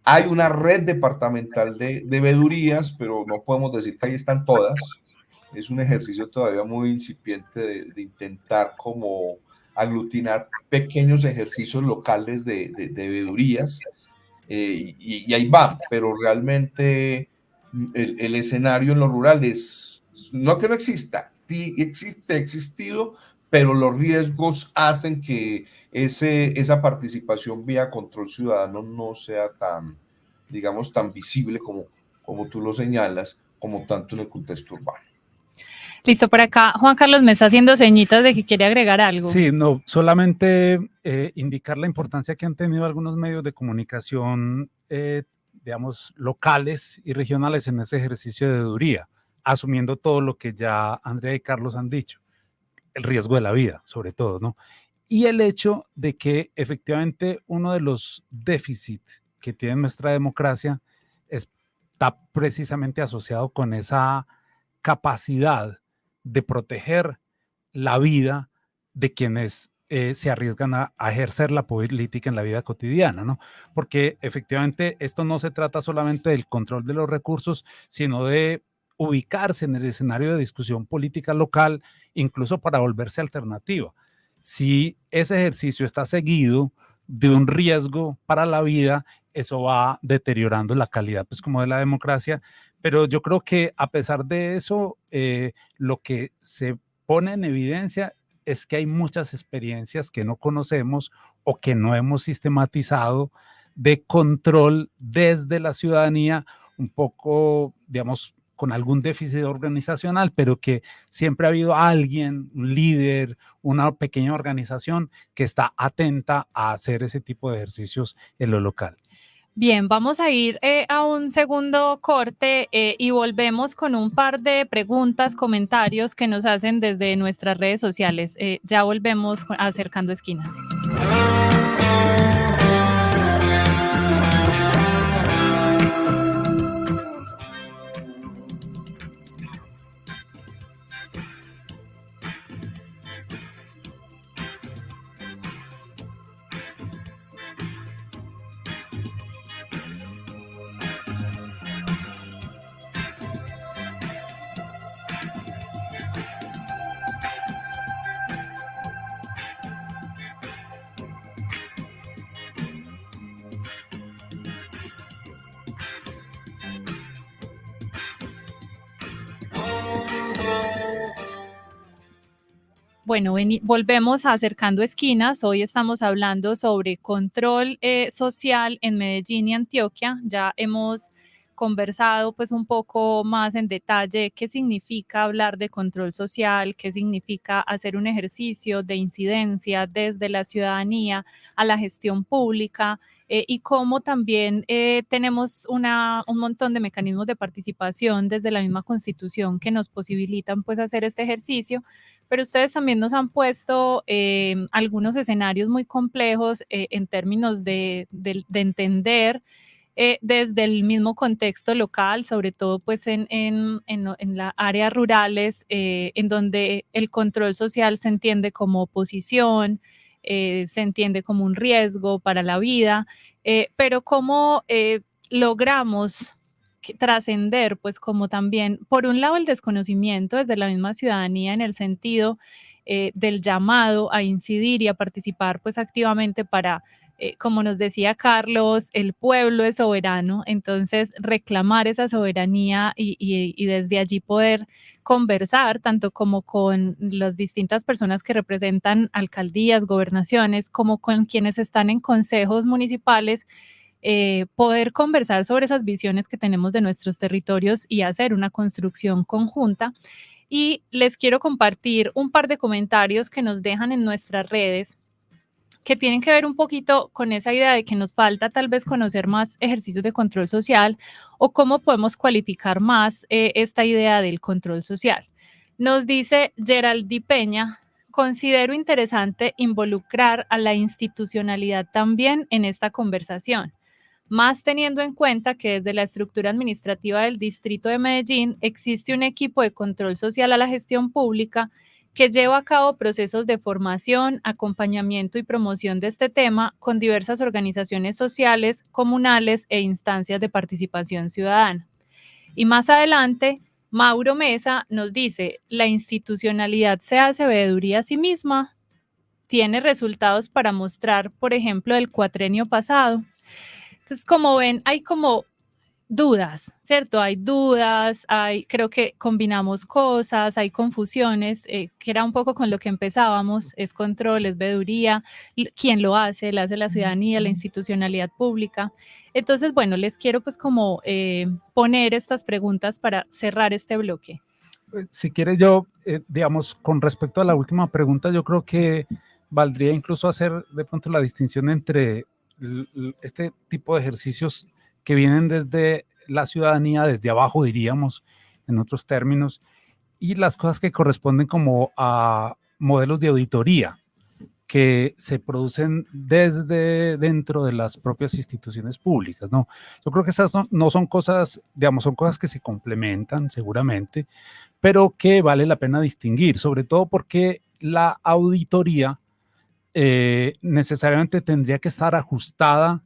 Hay una red departamental de veedurías, pero no podemos decir que ahí están todas. Es un ejercicio todavía muy incipiente de intentar como aglutinar pequeños ejercicios locales de veedurías, y ahí van, pero realmente el escenario en lo rural es, no que no exista, sí existe, ha existido, pero los riesgos hacen que esa participación vía control ciudadano no sea tan, digamos, tan visible como tú lo señalas, como tanto en el contexto urbano. Listo, por acá Juan Carlos me está haciendo señitas de que quiere agregar algo. Sí, no, solamente indicar la importancia que han tenido algunos medios de comunicación, digamos, locales y regionales en ese ejercicio de veeduría, asumiendo todo lo que ya Andrea y Carlos han dicho, el riesgo de la vida, sobre todo, ¿no? Y el hecho de que efectivamente uno de los déficits que tiene nuestra democracia está precisamente asociado con esa capacidad de proteger la vida de quienes se arriesgan a ejercer la política en la vida cotidiana, ¿no? Porque efectivamente esto no se trata solamente del control de los recursos, sino de ubicarse en el escenario de discusión política local, incluso para volverse alternativa. Si ese ejercicio está seguido de un riesgo para la vida, eso va deteriorando la calidad, pues, como de la democracia. Pero yo creo que a pesar de eso, lo que se pone en evidencia es que hay muchas experiencias que no conocemos o que no hemos sistematizado de control desde la ciudadanía, un poco, digamos, con algún déficit organizacional, pero que siempre ha habido alguien, un líder, una pequeña organización que está atenta a hacer ese tipo de ejercicios en lo local. Bien, vamos a ir a un segundo corte y volvemos con un par de preguntas, comentarios que nos hacen desde nuestras redes sociales. Ya volvemos a Acercando Esquinas. Bueno, volvemos a Acercando Esquinas. Hoy estamos hablando sobre control social en Medellín y Antioquia. Ya hemos conversado pues un poco más en detalle qué significa hablar de control social, qué significa hacer un ejercicio de incidencia desde la ciudadanía a la gestión pública, y cómo también tenemos un montón de mecanismos de participación desde la misma Constitución que nos posibilitan pues hacer este ejercicio. Pero ustedes también nos han puesto algunos escenarios muy complejos en términos de entender desde el mismo contexto local, sobre todo pues en las áreas rurales, en donde el control social se entiende como oposición, se entiende como un riesgo para la vida, pero cómo logramos trascender, pues como también, por un lado, el desconocimiento desde la misma ciudadanía en el sentido del llamado a incidir y a participar pues activamente para, como nos decía Carlos, el pueblo es soberano, entonces reclamar esa soberanía y desde allí poder conversar tanto como con las distintas personas que representan alcaldías, gobernaciones, como con quienes están en consejos municipales, poder conversar sobre esas visiones que tenemos de nuestros territorios y hacer una construcción conjunta. Y les quiero compartir un par de comentarios que nos dejan en nuestras redes que tienen que ver un poquito con esa idea de que nos falta tal vez conocer más ejercicios de control social o cómo podemos cualificar más esta idea del control social. Nos dice Geraldi Peña: considero interesante involucrar a la institucionalidad también en esta conversación, más teniendo en cuenta que desde la estructura administrativa del Distrito de Medellín existe un equipo de control social a la gestión pública que lleva a cabo procesos de formación, acompañamiento y promoción de este tema con diversas organizaciones sociales, comunales e instancias de participación ciudadana. Y más adelante, Mauro Mesa nos dice: la institucionalidad se hace veeduría a sí misma, tiene resultados para mostrar, por ejemplo, del cuatrenio pasado. Entonces, como ven, hay como dudas, ¿cierto? Hay dudas, creo que combinamos cosas, hay confusiones, que era un poco con lo que empezábamos: es control, es veeduría, ¿quién lo hace? ¿La hace la ciudadanía, la institucionalidad pública? Entonces, bueno, les quiero pues como poner estas preguntas para cerrar este bloque. Si quiere yo, digamos, con respecto a la última pregunta, yo creo que valdría incluso hacer de pronto la distinción entre este tipo de ejercicios que vienen desde la ciudadanía, desde abajo diríamos, en otros términos, y las cosas que corresponden como a modelos de auditoría que se producen desde dentro de las propias instituciones públicas, ¿no? Yo creo que esas no son cosas, digamos, son cosas que se complementan seguramente, pero que vale la pena distinguir, sobre todo porque la auditoría necesariamente tendría que estar ajustada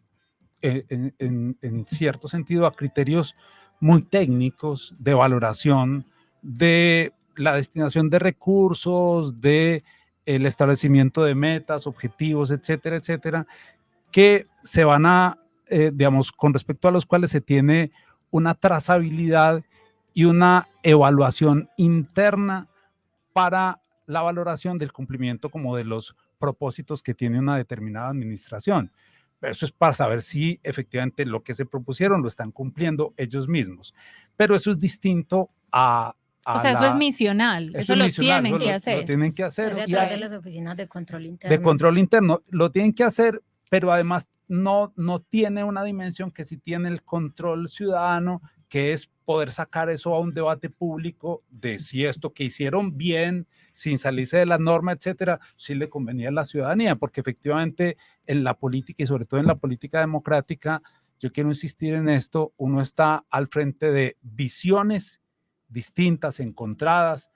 en cierto sentido a criterios muy técnicos de valoración de la destinación de recursos, de el establecimiento de metas, objetivos, etcétera, etcétera, que se van a, digamos, con respecto a los cuales se tiene una trazabilidad y una evaluación interna para la valoración del cumplimiento como de los propósitos que tiene una determinada administración. Eso es para saber si efectivamente lo que se propusieron lo están cumpliendo ellos mismos. Pero eso es distinto a o sea, eso es misional, eso lo misional, tienen que hacer. Lo tienen que hacer. Es a través de las oficinas de control interno. De control interno, lo tienen que hacer, pero además no tiene una dimensión que sí tiene el control ciudadano, que es poder sacar eso a un debate público de si esto que hicieron bien, sin salirse de la norma, etcétera, sí le convenía a la ciudadanía, porque efectivamente en la política y sobre todo en la política democrática, yo quiero insistir en esto, uno está al frente de visiones distintas, encontradas,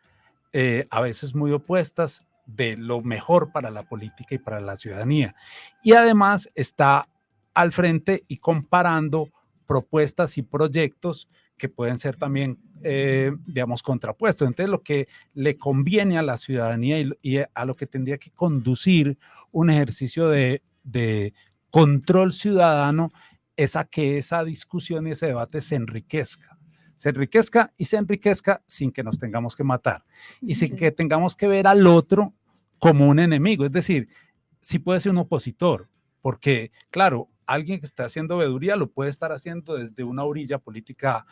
a veces muy opuestas, de lo mejor para la política y para la ciudadanía. Y además está al frente y comparando propuestas y proyectos que pueden ser también, digamos, contrapuestos. Entonces, lo que le conviene a la ciudadanía y a lo que tendría que conducir un ejercicio de control ciudadano es a que esa discusión y ese debate se enriquezca sin que nos tengamos que matar y sin que tengamos que ver al otro como un enemigo. Es decir, sí puede ser un opositor, porque, claro, alguien que está haciendo veeduría lo puede estar haciendo desde una orilla política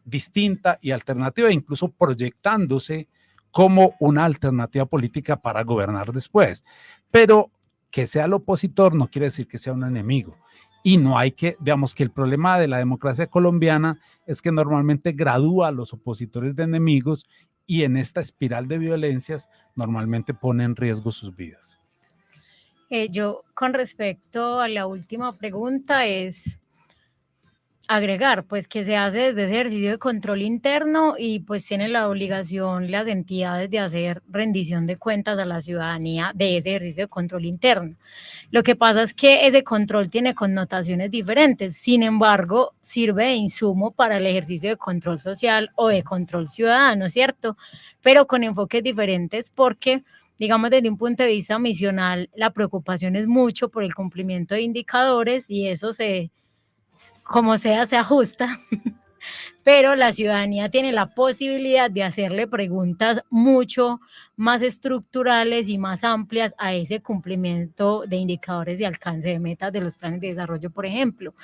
distinta y alternativa, incluso proyectándose como una alternativa política para gobernar después. Pero que sea el opositor no quiere decir que sea un enemigo. Y no hay que, digamos que el problema de la democracia colombiana es que normalmente gradúa a los opositores de enemigos y en esta espiral de violencias normalmente pone en riesgo sus vidas. Yo, con respecto a la última pregunta, es agregar, pues, que se hace desde ese ejercicio de control interno y pues tienen la obligación las entidades de hacer rendición de cuentas a la ciudadanía de ese ejercicio de control interno. Lo que pasa es que ese control tiene connotaciones diferentes, sin embargo, sirve de insumo para el ejercicio de control social o de control ciudadano, ¿cierto? Pero con enfoques diferentes porque, digamos, desde un punto de vista misional, la preocupación es mucho por el cumplimiento de indicadores y eso como sea, se ajusta, pero la ciudadanía tiene la posibilidad de hacerle preguntas mucho más estructurales y más amplias a ese cumplimiento de indicadores de alcance de metas de los planes de desarrollo, por ejemplo,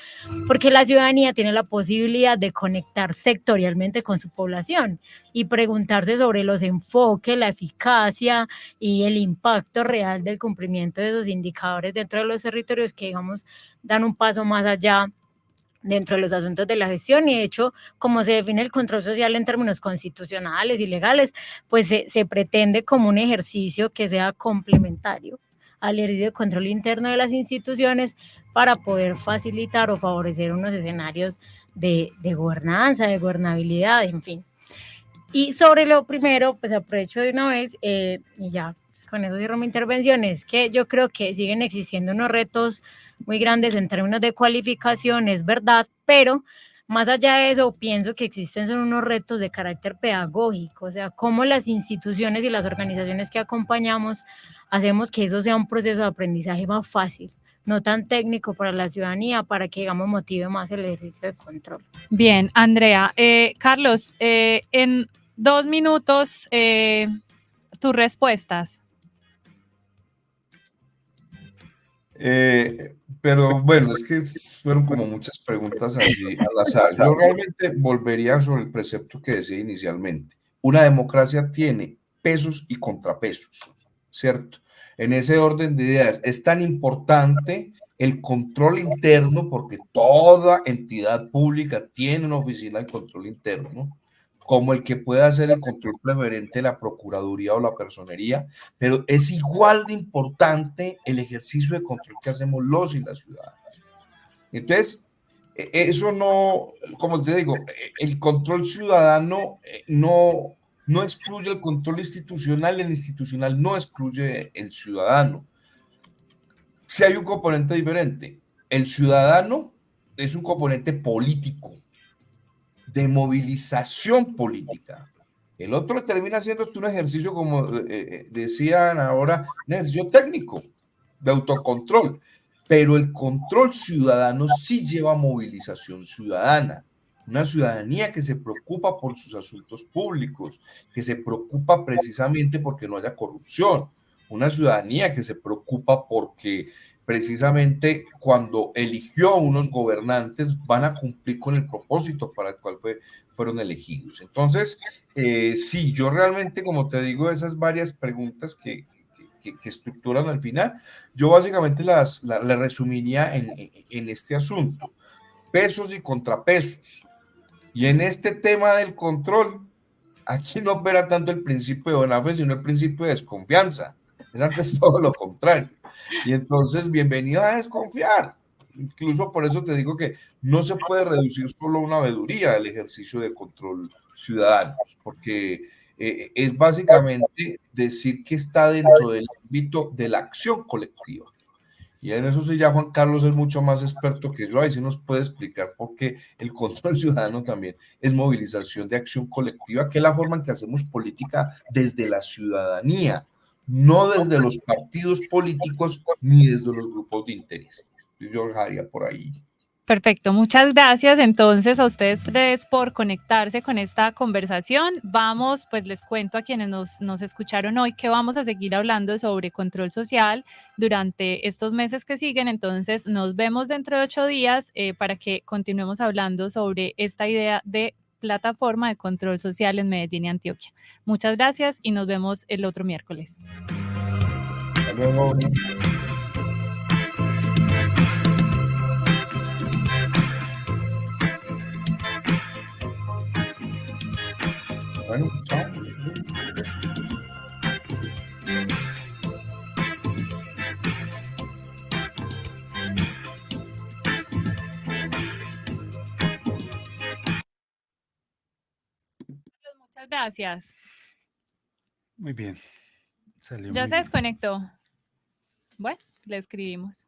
porque la ciudadanía tiene la posibilidad de conectar sectorialmente con su población y preguntarse sobre los enfoques, la eficacia y el impacto real del cumplimiento de esos indicadores dentro de los territorios que, digamos, dan un paso más allá dentro de los asuntos de la gestión. Y de hecho, como se define el control social en términos constitucionales y legales, pues se pretende como un ejercicio que sea complementario al ejercicio de control interno de las instituciones para poder facilitar o favorecer unos escenarios de gobernanza, de gobernabilidad, en fin. Y sobre lo primero, pues aprovecho de una vez y ya con eso cierro mi intervención, es que yo creo que siguen existiendo unos retos muy grandes en términos de cualificación, es verdad, pero más allá de eso, pienso que existen son unos retos de carácter pedagógico, o sea, cómo las instituciones y las organizaciones que acompañamos hacemos que eso sea un proceso de aprendizaje más fácil, no tan técnico para la ciudadanía, para que, digamos, motive más el ejercicio de control. Bien, Andrea. Carlos, en 2 minutos, tus respuestas. Pero bueno, es que fueron como muchas preguntas así al azar. Yo realmente volvería sobre el precepto que decía inicialmente. Una democracia tiene pesos y contrapesos, ¿cierto? En ese orden de ideas es tan importante el control interno porque toda entidad pública tiene una oficina de control interno, como el que puede hacer el control preferente de la Procuraduría o la Personería, pero es igual de importante el ejercicio de control que hacemos los y las ciudadanas. Entonces, eso no, como te digo, el control ciudadano no excluye el control institucional, el institucional no excluye el ciudadano. Si hay un componente diferente, el ciudadano es un componente político, de movilización política. El otro termina siendo un ejercicio, como decían ahora, un ejercicio técnico, de autocontrol, pero el control ciudadano sí lleva movilización ciudadana, una ciudadanía que se preocupa por sus asuntos públicos, que se preocupa precisamente porque no haya corrupción, una ciudadanía que se preocupa porque precisamente cuando eligió a unos gobernantes van a cumplir con el propósito para el cual fueron elegidos. Entonces, sí, yo realmente, como te digo, esas varias preguntas que estructuran al final, yo básicamente las resumiría en este asunto, pesos y contrapesos. Y en este tema del control, aquí no opera tanto el principio de buena fe, sino el principio de desconfianza. Es antes todo lo contrario. Y entonces, bienvenido a desconfiar. Incluso por eso te digo que no se puede reducir solo a una veeduría el ejercicio de control ciudadano, porque es básicamente decir que está dentro del ámbito de la acción colectiva. Y en eso sí ya Juan Carlos es mucho más experto que yo, ahí sí nos puede explicar por qué el control ciudadano también es movilización de acción colectiva, que es la forma en que hacemos política desde la ciudadanía, no desde los partidos políticos ni desde los grupos de interés. Yo dejaría por ahí. Perfecto, muchas gracias entonces a ustedes tres por conectarse con esta conversación. Vamos, pues les cuento a quienes nos escucharon hoy que vamos a seguir hablando sobre control social durante estos meses que siguen. Entonces nos vemos dentro de 8 días para que continuemos hablando sobre esta idea de plataforma de control social en Medellín y Antioquia. Muchas gracias y nos vemos el otro miércoles. Hasta luego. Bueno, chao. Muchas gracias. Muy bien. Salió Ya muy se bien. desconectó. Bueno, le escribimos.